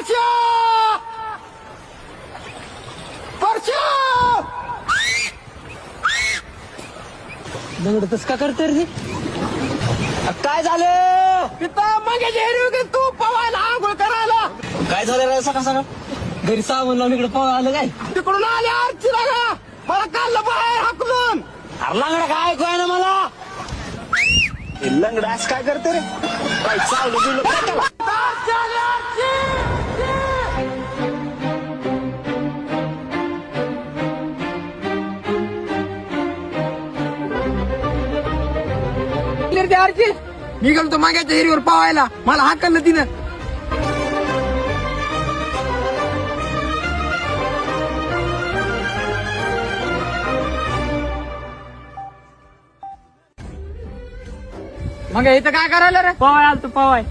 परश्या परश्या दगड तस का करते रे? काय झालं? तिथं मग तू पवायला आंघोळ करायला काय झालं रे सकाळ सकाळ? घरी सामान लावून इकडे पळून आलं काय? तिकडून आले आरची लागा मला काढलं बाहेर हाकलून. अरे लंगडा काय ऐकू आहे ना मला? हे लंगडा असं काय करते रे? काय चावलं बिवलं काय त्याला? आरची आली, आरची. आरची मी गेलो माग्याच्या हिरीवर पावायला मला हाकललं तिनं. मग इथं काय करायला रे? पवाय आलतो पवाय.